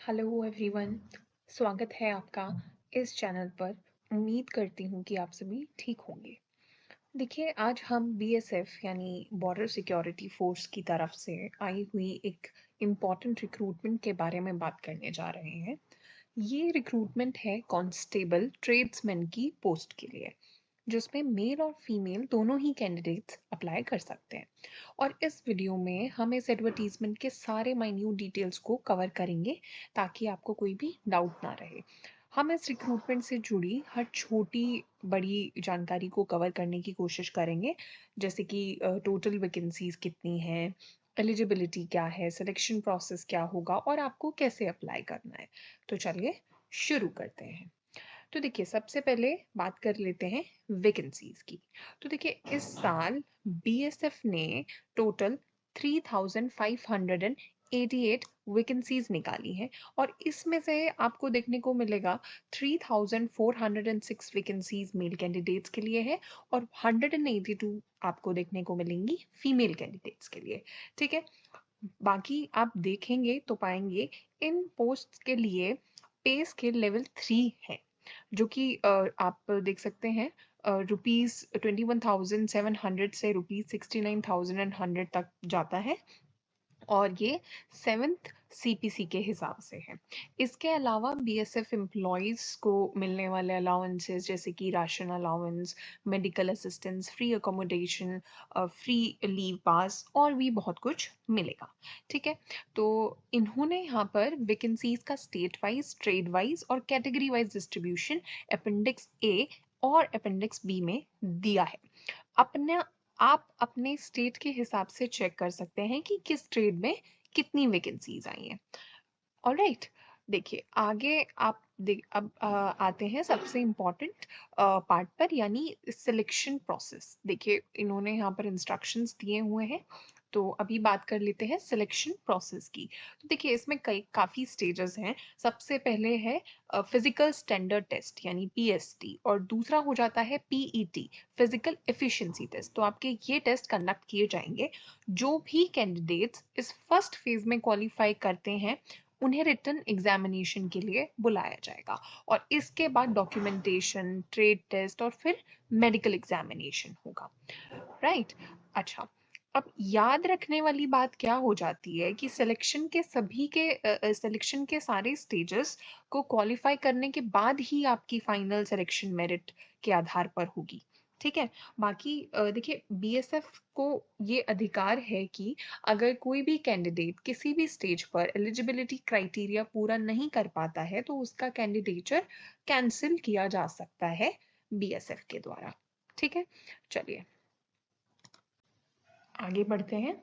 Hello everyone. स्वागत है आपका इस चैनल पर। उम्मीद करती हूँ कि आप सभी ठीक होंगे। देखिए, आज हम बीएसएफ यानी बॉर्डर सिक्योरिटी फोर्स की तरफ से आई हुई एक इम्पॉर्टेंट रिक्रूटमेंट के बारे में बात करने जा रहे हैं। ये रिक्रूटमेंट है कांस्टेबल ट्रेड्समैन की पोस्ट के लिए, जिसमें मेल और फीमेल दोनों ही कैंडिडेट्स अप्लाई कर सकते हैं। और इस वीडियो में हम इस एडवर्टीजमेंट के सारे माइन्यूट डिटेल्स को कवर करेंगे ताकि आपको कोई भी डाउट ना रहे। हम इस रिक्रूटमेंट से जुड़ी हर छोटी बड़ी जानकारी को कवर करने की कोशिश करेंगे, जैसे कि टोटल वैकेंसीज कितनी हैं, एलिजिबिलिटी क्या है, सिलेक्शन प्रोसेस क्या होगा और आपको कैसे अप्लाई करना है। तो चलिए शुरू करते हैं। तो देखिए, सबसे पहले बात कर लेते हैं वैकेंसीज की। तो देखिए, इस साल बीएसएफ ने टोटल 3588 वैकेंसीज निकाली हैं और इसमें से आपको देखने को मिलेगा 3406 वैकेंसीज मेल कैंडिडेट्स के लिए है और 182 आपको देखने को मिलेंगी फीमेल कैंडिडेट्स के लिए। ठीक है, बाकी आप देखेंगे तो पाएंगे इन पोस्ट के लिए पे स्केल लेवल 3 है, जो कि आप देख सकते हैं ₹21,700 से ₹69,100 तक जाता है और ये 7th सीपीसी के हिसाब से है। इसके अलावा बीएसएफ एम्प्लॉयज को मिलने वाले अलाउंसेस जैसे कि ration allowance, medical assistance, free accommodation, free leave pass और भी बहुत कुछ मिलेगा। ठीक है, तो इन्होंने यहाँ पर वैकेंसीज का स्टेट वाइज, ट्रेड वाइज और कैटेगरी वाइज डिस्ट्रीब्यूशन अपेंडिक्स ए और अपेंडिक्स बी में दिया है। अपना आप अपने स्टेट के हिसाब से चेक कर सकते हैं कि किस ट्रेड में कितनी वैकेंसीज आई हैं। ऑलराइट, देखिए आगे आप अब आते हैं सबसे इम्पोर्टेंट पार्ट पर, यानी सिलेक्शन प्रोसेस। देखिए, इन्होंने यहाँ पर इंस्ट्रक्शंस दिए हुए हैं, तो अभी बात कर लेते हैं सिलेक्शन प्रोसेस की। तो देखिए, इसमें कई काफ़ी स्टेजेस हैं। सबसे पहले है फिजिकल स्टैंडर्ड टेस्ट यानी पीएसटी और दूसरा हो जाता है पीईटी, फिजिकल एफिशिएंसी टेस्ट। तो आपके ये टेस्ट कंडक्ट किए जाएंगे। जो भी कैंडिडेट्स इस फर्स्ट फेज में क्वालिफाई करते हैं उन्हें रिटन एग्जामिनेशन के लिए बुलाया जाएगा और इसके बाद डॉक्यूमेंटेशन, ट्रेड टेस्ट और फिर मेडिकल एग्जामिनेशन होगा। राइट, अच्छा, अब याद रखने वाली बात क्या हो जाती है कि सिलेक्शन के सारे स्टेजेस को क्वालिफाई करने के बाद ही आपकी फाइनल सिलेक्शन मेरिट के आधार पर होगी। ठीक है, बाकी देखिए, बीएसएफ को ये अधिकार है कि अगर कोई भी कैंडिडेट किसी भी स्टेज पर एलिजिबिलिटी क्राइटेरिया पूरा नहीं कर पाता है तो उसका कैंडिडेचर कैंसिल किया जा सकता है बीएसएफ के द्वारा। ठीक है, चलिए आगे बढ़ते हैं।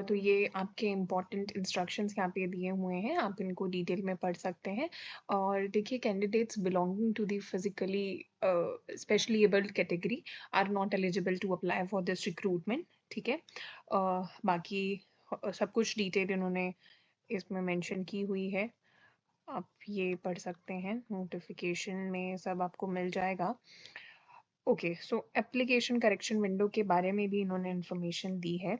तो ये आपके इम्पॉर्टेंट इंस्ट्रक्शंस यहाँ पे दिए हुए हैं, आप इनको डिटेल में पढ़ सकते हैं। और देखिए, candidates belonging to the physically specially abled category are not eligible to apply for this recruitment. ठीक है, बाकी सब कुछ डिटेल इन्होंने इसमें मेंशन की हुई है, आप ये पढ़ सकते हैं, नोटिफिकेशन में सब आपको मिल जाएगा। ओके, सो एप्लीकेशन करेक्शन विंडो के बारे में भी इन्होंने इन्फॉर्मेशन दी है।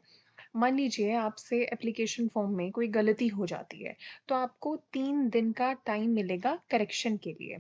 मान लीजिए आपसे एप्लीकेशन फॉर्म में कोई गलती हो जाती है तो आपको 3 दिन का टाइम मिलेगा करेक्शन के लिए।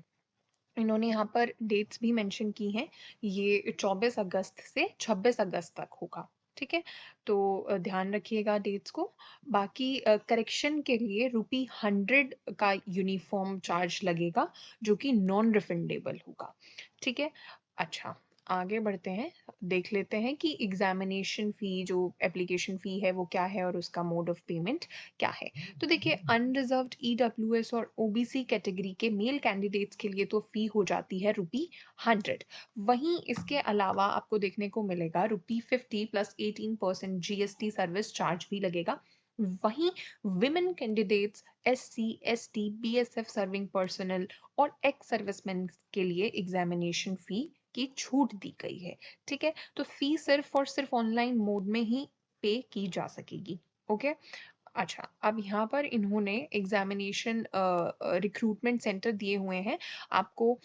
इन्होंने यहाँ पर डेट्स भी मेंशन की हैं, ये 24 अगस्त से 26 अगस्त तक होगा। ठीक है, तो ध्यान रखिएगा डेट्स को। बाकी करेक्शन के लिए ₹100 का यूनिफॉर्म चार्ज लगेगा, जो कि नॉन रिफंडेबल होगा। ठीक है, अच्छा, आगे बढ़ते हैं, देख लेते हैं कि एग्जामिनेशन फ़ी, जो एप्लीकेशन फ़ी है वो क्या है और उसका मोड ऑफ पेमेंट क्या है। तो देखिए, अनरिजर्व्ड ईडब्ल्यूएस और ओबीसी कैटेगरी के मेल कैंडिडेट्स के लिए तो फ़ी हो जाती है ₹100। वहीं इसके अलावा आपको देखने को मिलेगा ₹50 प्लस 18% जीएसटी सर्विस चार्ज भी लगेगा। वहीं women candidates, SC, ST, BSF serving personal और एक्स सर्विसमैन के लिए एग्जामिनेशन फ़ी की छूट दी गई है। ठीक है, तो फी सिर्फ और सिर्फ ऑनलाइन मोड में ही पे की जा सकेगी। ओके, अच्छा, अब यहाँ पर इन्होंने एग्जामिनेशन रिक्रूटमेंट सेंटर दिए हुए हैं। आपको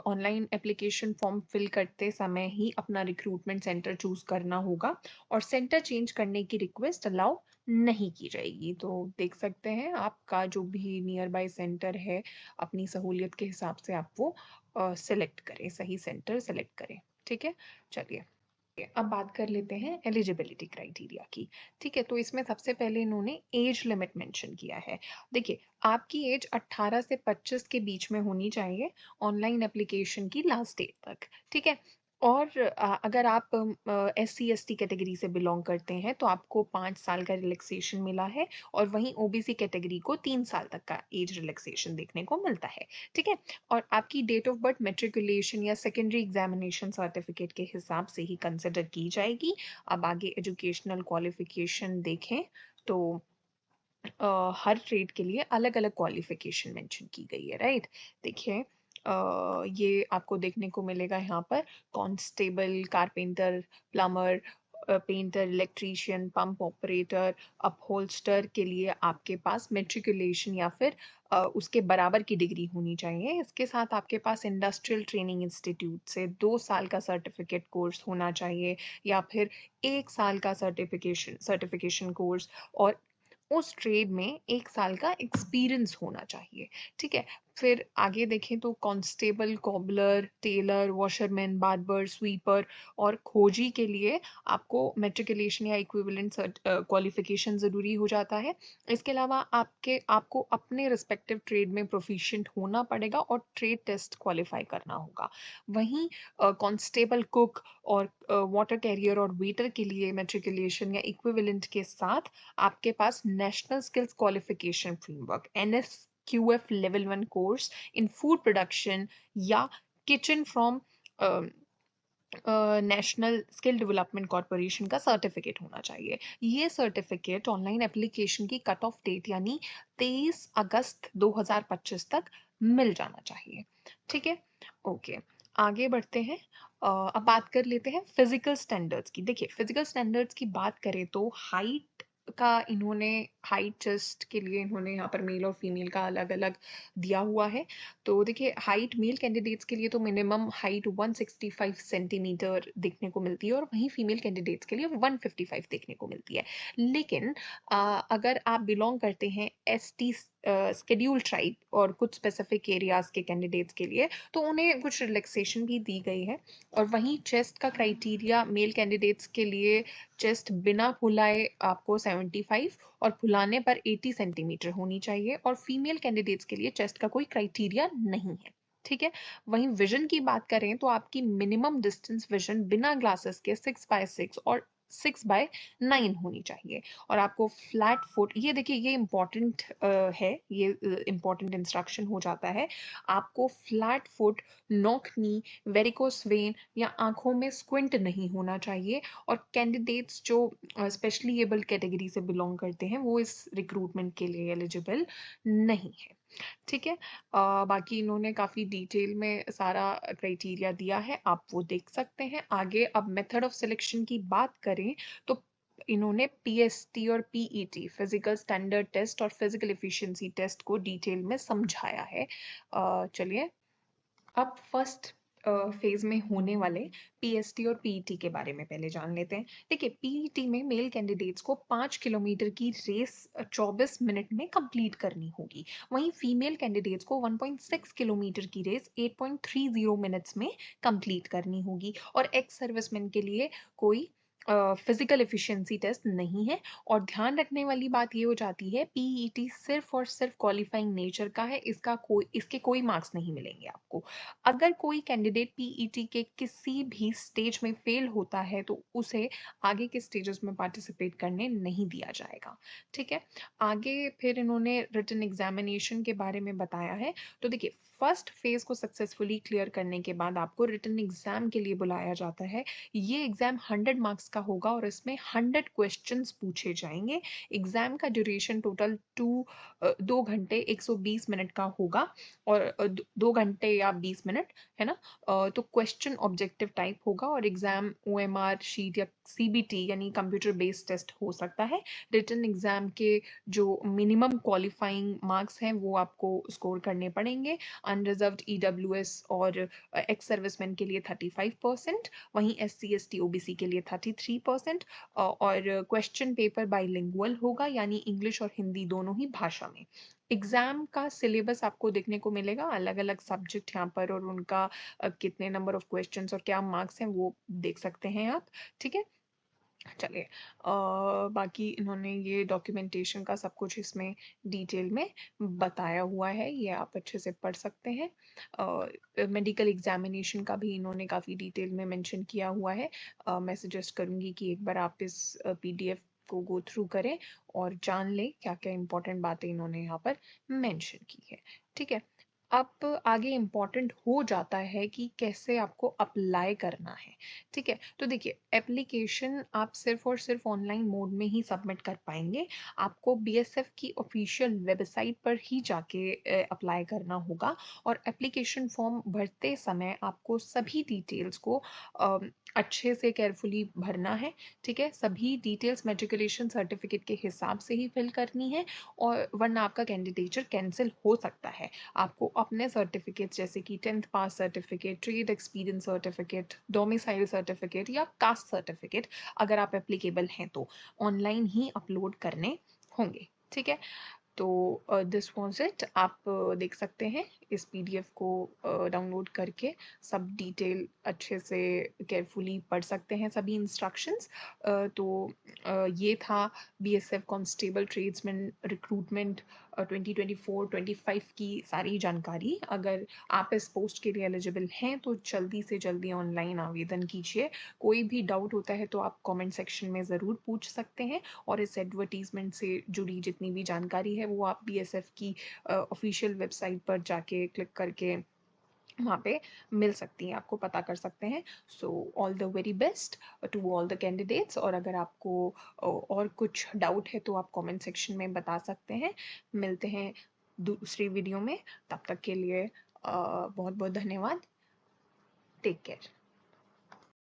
ऑनलाइन एप्लीकेशन फॉर्म फिल करते समय ही अपना रिक्रूटमेंट सेंटर चूज करना होगा और सेंटर चेंज करने की रिक्वेस्ट अलाउ नहीं की जाएगी। तो देख सकते हैं आपका जो भी नियर बाय सेंटर है, अपनी सहूलियत के हिसाब से आप वो सेलेक्ट करें, सही सेंटर सेलेक्ट करें। ठीक है? चलिए, अब बात कर लेते हैं एलिजिबिलिटी क्राइटेरिया की। ठीक है, तो इसमें सबसे पहले इन्होंने एज लिमिट मेंशन किया है। देखिए, आपकी एज 18 से 25 के बीच में होनी चाहिए ऑनलाइन एप्लीकेशन की लास्ट डेट तक। ठीक है, और अगर आप SC/ST कैटेगरी से बिलोंग करते हैं तो आपको 5 साल का रिलैक्सेशन मिला है, और वहीं OBC कैटेगरी को 3 साल तक का एज रिलैक्सेशन देखने को मिलता है। ठीक है, और आपकी डेट ऑफ बर्थ मेट्रिकुलेशन या सेकेंडरी एग्जामिनेशन सर्टिफिकेट के हिसाब से ही कंसिडर की जाएगी। अब आगे एजुकेशनल क्वालिफिकेशन देखें तो हर ट्रेड के लिए अलग अलग क्वालिफिकेशन मेंशन की गई है, राइट? देखिए, ये आपको देखने को मिलेगा यहाँ पर constable, carpenter, plumber, painter, electrician, pump operator, upholsterer के लिए आपके पास मेट्रिकुलेशन या फिर उसके बराबर की डिग्री होनी चाहिए। इसके साथ आपके पास इंडस्ट्रियल ट्रेनिंग इंस्टीट्यूट से 2 साल का सर्टिफिकेट कोर्स होना चाहिए, या फिर 1 साल का सर्टिफिकेशन कोर्स, और उस ट्रेड में 1 साल का एक्सपीरियंस होना चाहिए। ठीक है, फिर आगे देखें तो constable, cobbler, tailor, washerman, barber, sweeper और खोजी के लिए आपको मेट्रिकुलेशन या इक्विवेलेंट क्वालिफिकेशन ज़रूरी हो जाता है। इसके अलावा आपको अपने रिस्पेक्टिव ट्रेड में प्रोफिशिएंट होना पड़ेगा और ट्रेड टेस्ट क्वालिफाई करना होगा। वहीं कांस्टेबल, कुक और वाटर कैरियर और वेटर के लिए मेट्रिकुलेशन या इक्विवेलेंट के साथ आपके पास National Skills Qualification Framework NSQF level 1 course in food production या kitchen from National Skill Development Corporation का सर्टिफिकेट होना चाहिए। ये सर्टिफिकेट ऑनलाइन एप्लीकेशन की कट ऑफ डेट यानी 23 अगस्त 2025 तक मिल जाना चाहिए। ठीक है, ओके, आगे बढ़ते हैं। अब बात कर लेते हैं फिजिकल स्टैंडर्ड्स की। देखिए, फिजिकल स्टैंडर्ड्स की बात करें तो हाइट का इन्होंने हाइट चेस्ट के लिए इन्होंने यहाँ पर मेल और फीमेल का अलग अलग दिया हुआ है। तो देखिए, हाइट मेल कैंडिडेट्स के लिए तो मिनिमम हाइट 165 सेंटीमीटर देखने को मिलती है, और वहीं फीमेल कैंडिडेट्स के लिए 155 देखने को मिलती है। लेकिन अगर आप बिलोंग करते हैं ST शेड्यूल ट्राइब और कुछ स्पेसिफिक एरियाज के कैंडिडेट्स के लिए, तो उन्हें कुछ रिलैक्सेशन भी दी गई है। और वहीं चेस्ट का क्राइटेरिया मेल कैंडिडेट्स के लिए चेस्ट बिना फुलाए आपको 75 और फुलाने पर 80 सेंटीमीटर होनी चाहिए, और फीमेल कैंडिडेट्स के लिए चेस्ट का कोई क्राइटेरिया नहीं है। ठीक है, वहीं विजन की बात करें तो आपकी मिनिमम डिस्टेंस विजन बिना ग्लासेस के 6x6 और 6x9 होनी चाहिए, और आपको फ्लैट फुट, ये देखिए ये इंपॉर्टेंट है, ये इंपॉर्टेंट इंस्ट्रक्शन हो जाता है। आपको flat foot, knock knee, varicose when या आंखों में स्क्विंट नहीं होना चाहिए, और कैंडिडेट्स जो स्पेशली एबल्ड कैटेगरी से बिलोंग करते हैं वो इस रिक्रूटमेंट के लिए एलिजिबल नहीं है। ठीक है, बाकी इन्होंने काफ़ी डिटेल में सारा क्राइटेरिया दिया है, आप वो देख सकते हैं। आगे अब मेथड ऑफ सिलेक्शन की बात करें तो इन्होंने PST और PET फिजिकल स्टैंडर्ड टेस्ट और फिजिकल एफिशिएंसी टेस्ट को डिटेल में समझाया है। चलिए, अब फर्स्ट फेज में होने वाले PST और PET के बारे में पहले जान लेते हैं। देखिए, PET में मेल कैंडिडेट्स को 5 किलोमीटर की रेस 24 मिनट में कंप्लीट करनी होगी। वहीं फीमेल कैंडिडेट्स को 1.6 किलोमीटर की रेस 8.30 मिनट्स में कंप्लीट करनी होगी, और एक्स सर्विसमैन के लिए कोई फिजिकल एफिशिएंसी टेस्ट नहीं है। और ध्यान रखने वाली बात ये हो जाती है, PET सिर्फ और सिर्फ क्वालिफाइंग नेचर का है, इसके कोई मार्क्स नहीं मिलेंगे आपको। अगर कोई कैंडिडेट PET के किसी भी स्टेज में फेल होता है तो उसे आगे के स्टेजेस में पार्टिसिपेट करने नहीं दिया जाएगा। ठीक है, आगे फिर इन्होंने रिटन एग्जामिनेशन के बारे में बताया है। तो देखिए, फर्स्ट फेज को सक्सेसफुली क्लियर करने के बाद आपको रिटन एग्जाम के लिए बुलाया जाता है। ये एग्जाम 100 मार्क्स का होगा और इसमें 100 क्वेश्चंस पूछे जाएंगे। एग्जाम का ड्यूरेशन टोटल 2 घंटे 120 मिनट का होगा, और 2 घंटे या 20 मिनट, है ना? तो क्वेश्चन ऑब्जेक्टिव टाइप होगा, और एग्जाम OMR शीट या CBT यानी कंप्यूटर बेस्ड टेस्ट हो सकता है। रिटन एग्जाम के जो मिनिमम क्वालिफाइंग मार्क्स हैं वो आपको स्कोर करने पड़ेंगे। अनरिजर्व्ड EWS और एक्स सर्विसमैन के लिए 35%, वहीं SC ST OBC के लिए 3%। और क्वेश्चन पेपर बाइलिंगुअल होगा, यानी इंग्लिश और हिंदी दोनों ही भाषा में। एग्जाम का सिलेबस आपको देखने को मिलेगा, अलग अलग सब्जेक्ट यहाँ पर, और उनका कितने नंबर ऑफ क्वेश्चंस और क्या मार्क्स हैं वो देख सकते हैं आप। ठीक है, चलिए। बाकी इन्होंने ये डॉक्यूमेंटेशन का सब कुछ इसमें डिटेल में बताया हुआ है, ये आप अच्छे से पढ़ सकते हैं। मेडिकल एग्जामिनेशन का भी इन्होंने काफ़ी डिटेल में मेंशन किया हुआ है। मैं सजेस्ट करूँगी कि एक बार आप इस पीडीएफ को गो थ्रू करें और जान लें क्या क्या इंपॉर्टेंट बातें इन्होंने यहाँ पर मेंशन की है। ठीक है, अब आगे इम्पॉर्टेंट हो जाता है कि कैसे आपको अप्लाई करना है। ठीक है, तो देखिए एप्लीकेशन आप सिर्फ और सिर्फ ऑनलाइन मोड में ही सबमिट कर पाएंगे। आपको बीएसएफ की ऑफिशियल वेबसाइट पर ही जाके अप्लाई करना होगा, और एप्लीकेशन फॉर्म भरते समय आपको सभी डिटेल्स को अच्छे से केयरफुली भरना है। ठीक है, सभी डिटेल्स मेट्रिकुलेशन सर्टिफिकेट के हिसाब से ही फिल करनी है, और वरना आपका कैंडिडेचर कैंसिल हो सकता है। आपको अपने सर्टिफिकेट जैसे कि 10th pass certificate, trade experience certificate, domicile certificate या कास्ट सर्टिफिकेट, अगर आप एप्लीकेबल हैं तो ऑनलाइन ही अपलोड करने होंगे। ठीक है, तो दिस वाज इट। आप देख सकते हैं इस पीडीएफ को डाउनलोड करके, सब डिटेल अच्छे से केयरफुली पढ़ सकते हैं, सभी इंस्ट्रक्शंस। तो ये था बीएसएफ कांस्टेबल ट्रेड्समैन रिक्रूटमेंट 2024-25 की सारी जानकारी। अगर आप इस पोस्ट के लिए एलिजिबल हैं तो जल्दी से जल्दी ऑनलाइन आवेदन कीजिए। कोई भी डाउट होता है तो आप कमेंट सेक्शन में ज़रूर पूछ सकते हैं, और इस एडवर्टीजमेंट से जुड़ी जितनी भी जानकारी है वो आप बीएसएफ की ऑफिशियल वेबसाइट पर जाके क्लिक करके वहाँ पे मिल सकती हैं, आपको पता कर सकते हैं। So all the very best to all the candidates, और अगर आपको और कुछ डाउट है तो आप कमेंट सेक्शन में बता सकते हैं। मिलते हैं दूसरी वीडियो में, तब तक के लिए बहुत बहुत धन्यवाद। Take care.